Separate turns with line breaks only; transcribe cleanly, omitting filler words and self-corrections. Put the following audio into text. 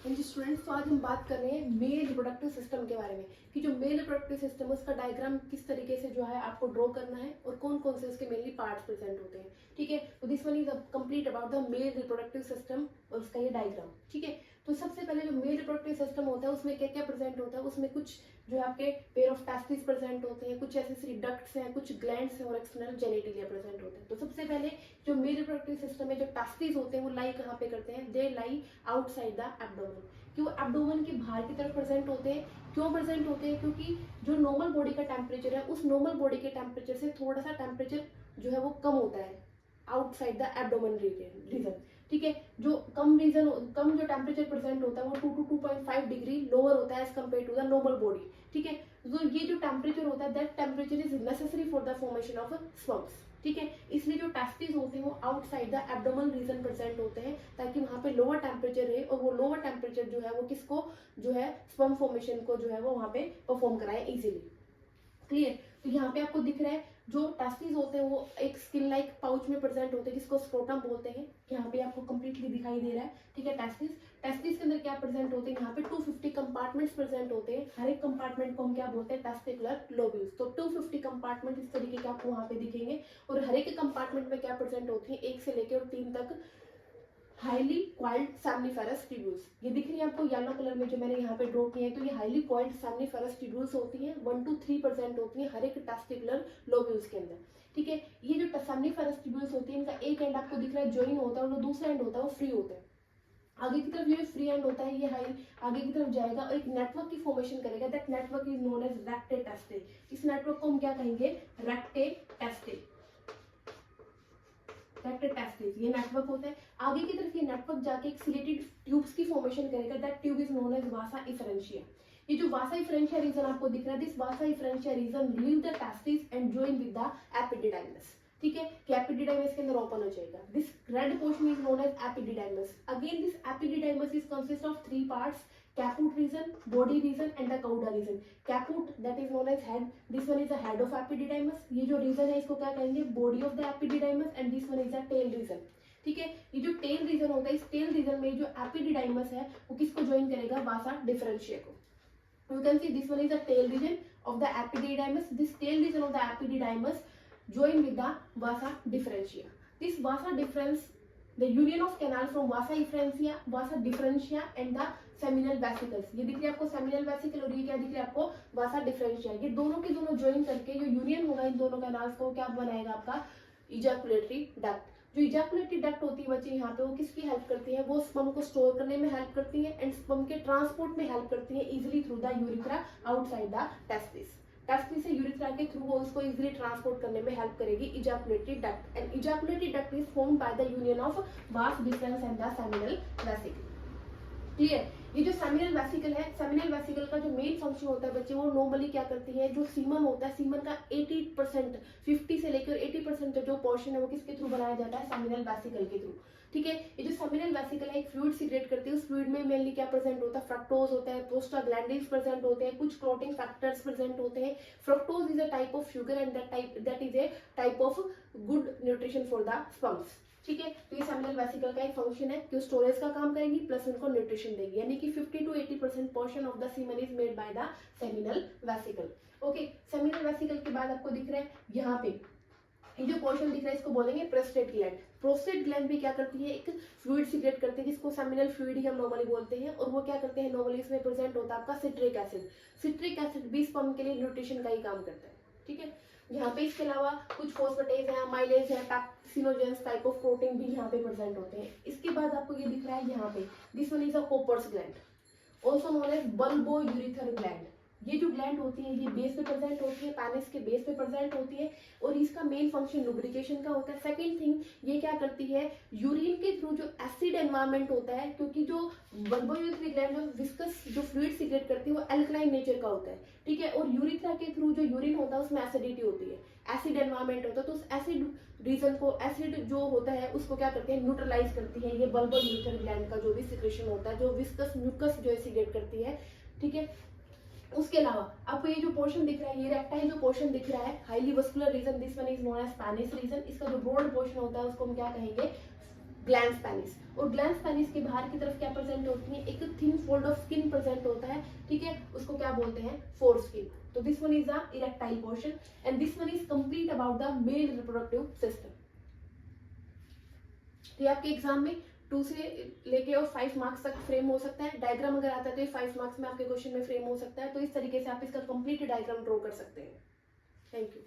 हाँ जी स्टूडेंट्स, तो आज हम बात कर रहे हैं मेल रिप्रोडक्टिव सिस्टम के बारे में कि जो मेल रिप्रोडक्टिव सिस्टम है उसका डायग्राम किस तरीके से जो है आपको ड्रॉ करना है और कौन कौन से उसके मेनली पार्ट्स प्रेजेंट होते हैं। ठीक है, तो this one is complete about the male reproductive system और उसका ये डायग्राम। ठीक है, तो सबसे पहले जो मेल रिप्रोडक्टिव सिस्टम होता है उसमें क्या क्या प्रेजेंट होता है, उसमें कुछ जो है आपके पेयर ऑफ टेस्टिस प्रेजेंट होते हैं, कुछ एसेसरी डक्ट्स हैं, कुछ ग्लैंड्स हैं और एक्सटर्नल जेनिटलिया प्रेजेंट होते हैं। तो सबसे पहले जो मेल रिप्रोडक्टिव सिस्टम में जो टेस्टिस होते हैं वो लाई कहाँ पे करते हैं, दे लाई आउटसाइड द एब्डोमेन, कि वो एब्डोमेन के बाहर की तरफ प्रेजेंट होते हैं। क्यों प्रेजेंट होते हैं, क्योंकि जो नॉर्मल बॉडी का टेम्परेचर है उस नॉर्मल बॉडी के टेम्परेचर से थोड़ा सा टेम्परेचर जो है वो कम होता है आउटसाइड द एब्डोमेन रीजन। ठीक है, जो कम जो टेम्परेचर प्रेजेंट होता है वो 2 to 2.5 डिग्री लोअर होता है as compared to the normal body. ठीक है, तो ये जो टेम्परेचर होता है that temperature is necessary for the formation of sperms. ठीक है, इसलिए जो टेस्टिस होते हैं वो outside the abdomen region present होते हैं ताकि वहां पे लोअर टेम्परेचर रहे और वो लोअर टेम्परेचर जो है वो किसको जो है स्पर्म फॉर्मेशन को जो है वो वहां पे परफॉर्म कराए इजीली। क्लियर, तो यहाँ पे आपको दिख रहा है जो टेस्टिस होते हैं वो एक स्किन लाइक पाउच में प्रेजेंट होते हैं जिसको स्क्रोटम बोलते हैं। यहाँ पे आपको कंप्लीटली दिखाई दे रहा है। ठीक है, टेस्टिस टेस्टिस के अंदर क्या प्रेजेंट होते हैं, यहाँ पे 250 कंपार्टमेंट्स प्रेजेंट होते हैं। हर एक कंपार्टमेंट को हम क्या बोलते हैं, टेस्टिकुलर लोब्यूल्स। तो 250 कंपार्टमेंट इस तरीके के आपको वहां पे दिखेंगे और हर एक कंपार्टमेंट में क्या प्रेजेंट होती है, 1 से लेकर 3 तक हाईली क्वाइल्ड सैमनिफेरस ट्यूब्यूल्स। ये दिख रही है आपको येलो कलर में जो मैंने यहाँ पे ड्रॉ किए हैं, तो ये हाईली क्वाइल्ड सैमनिफेरस ट्यूब्यूल्स होती हैं। 1 to 3 प्रेजेंट होती हैं हर एक टेस्टिकुलर लोब्यूल्स के अंदर। ठीक है, ये जो सैमनिफेरस ट्यूब्यूल्स होती है इनका एक एंड आपको दिख रहा है ज्वाइन होता है और जो दूसरा एंड होता है वो फ्री होता है। आगे की तरफ ये फ्री एंड होता है, ये हाई आगे की तरफ जाएगा और एक नेटवर्क की फॉर्मेशन करेगा। That network is known as rete testis. इस नेटवर्क को हम क्या कहेंगे, रेक्टे टेस्टे। टेस्टिस ये नेटवर्क होता है। आगे की तरफ ये नेटवर्क जाके एक सिलेटेड ट्यूब्स की फॉर्मेशन करेगा। That tube is known as vasa efferentia. ये जो वासा इफरेंशिया रीजन आपको दिख रहा है, this vasa efferentia region leave the testis and join with the epididymis. ठीक है, कि एपिडिडाइमस के अंदर ओपन हो जाएगा। This red portion is known as epididymis. Again this epididymis is consist of 3 parts, caput region, body region and the cauda region. Caput that is known as head. This one is the head of epididymis. ये जो region है इसको क्या कहेंगे, body of the epididymis and this one is the tail region. ठीक है, ये जो tail region होता है इस tail region में जो epididymis है वो किसको join करेगा, vasa differentia को. You can see this one is the tail region of the epididymis. This tail region of the epididymis join with the vasa differentia. This vasa difference, the union of canal from vasa differentia and the seminal vesicles, ये दिख रही है आपको seminal vesicle और ये क्या दिख रही है आपको, वासा डिफरेंशिया। ये दोनों के दोनों ज्वाइन करके जो यूनियन होगा इन दोनों कैनाल्स को क्या बनाएगा आपका, इजैकुलेटरी डक्ट। जो इजैकुलेटरी डक्ट होती है बच्चे यहाँ पे वो किसकी हेल्प करती है, वो स्पर्म को स्टोर करने में हेल्प करती है एंड स्पर्म के ट्रांसपोर्ट में हेल्प करती है easily through the urethra outside the testis. Testis से यूरिथ्रा के थ्रू वो उसको इजिली ट्रांसपोर्ट करने में हेल्प करेगी ejaculatory duct. And ejaculatory duct is formed by the union of vas deferens and the seminal vesicle. Clear, ये जो seminal vesicle है, सेमिनल वेसिकल का जो मेन फंक्शन होता है बच्चे वो नॉर्मली क्या करती है, जो सीमन होता है सीमन का 80% 50 से लेकर 80% जो पोर्शन है वो किसके थ्रू बनाया जाता है, सेमिनल वेसिकल के थ्रू। ठीक है, ये जो सेमिनल वेसिकल है एक फ्लूइड सीक्रेट करती है। उस फ्लूइड में मेनली क्या प्रेजेंट होता है, फ्रक्टोज होता है, प्रोस्टाग्लैंडिन्स प्रेजेंट होते हैं, कुछ क्लॉटिंग फैक्टर्स प्रेजेंट होते हैं। Fructose is a type of sugar and that is a type of good nutrition for the sperms. ठीक है, तो ये सेमिनल वेसिकल का एक फंक्शन है कि स्टोरेज का काम करेगी प्लस उनको न्यूट्रिशन देगी, यानी कि 50 to 80% portion of the semen is made by the seminal vesicle. Okay, seminal vesicle के बाद आपको दिख रहा है यहाँ पे ये जो पोर्शन दिख रहा है इसको बोलेंगे प्रोस्टेट ग्लैंड। प्रोस्टेट ग्लैंड भी क्या करती है, एक फ्लूइड सीक्रेट करती है जिसको सेमिनल फ्लूइड ही हम नॉर्मली बोलते हैं। और वो क्या करते हैं, नॉर्मली इसमें प्रेजेंट होता है आपका सिट्रिक एसिड। सिट्रिक एसिड भी स्पर्म के लिए न्यूट्रिशन का ही काम करता है। ठीक है, यहाँ पे इसके अलावा कुछ फॉस्फेटेज है, माइलेज है, पैक्सिनोजेंस टाइप ऑफ प्रोटीन भी यहाँ पे प्रेजेंट होते हैं। इसके बाद आपको ये दिख रहा है यहाँ पे, this one is a Cowper's gland, also known as bulbourethral gland. ये जो ग्लैंड होती है ये बेस पे प्रेजेंट होती है, पेनिस के बेस पे प्रेजेंट होती है और इसका मेन फंक्शन लुब्रिकेशन का होता है। सेकंड थिंग, ये क्या करती है, यूरिन के थ्रू जो एसिड एनवायरमेंट होता है, क्योंकि जो बल्बोयूरिथ्रिक ग्लैंड जो विस्कस जो फ्लूइड सीक्रेट करती है वो एल्कलाइन नेचर का होता है। ठीक है, और यूरिथ्रा के थ्रू जो यूरिन होता है उसमें एसिडिटी होती है, एसिड एनवायरमेंट होता है, तो उस एसिड रीजन को, एसिड जो होता है उसको क्या करते हैं, न्यूट्रलाइज करती है ये बल्बोयूरिथ्रिक ग्लैंड का जो भी सिक्रेशन होता है, जो विस्कस म्यूकस जो सीक्रेट करती है। ठीक है, उसके अलावा आपको ये जो पोर्शन दिख रहा है, ये रेक्टाइल जो पोर्शन दिख रहा है, highly vascular region, this one is known as penis region. इसका जो ब्रॉड पोर्शन होता है उसको हम क्या कहेंगे, ग्लैंड्स पेनिस, और ग्लैंड्स पेनिस के बाहर की तरफ क्या प्रेजेंट होती है, एक thin fold of skin present होता है, ठीक है, उसको क्या बोलते हैं, फोर स्किन। तो this one is the erectile portion and this one is complete about the male reproductive system. तो आपके एग्जाम में 2 से लेके और 5 मार्क्स तक फ्रेम हो सकता है, डायग्राम अगर आता है तो ये 5 मार्क्स में आपके क्वेश्चन में फ्रेम हो सकता है। तो इस तरीके से आप इसका कंप्लीट डायग्राम ड्रॉ कर सकते हैं। Thank you.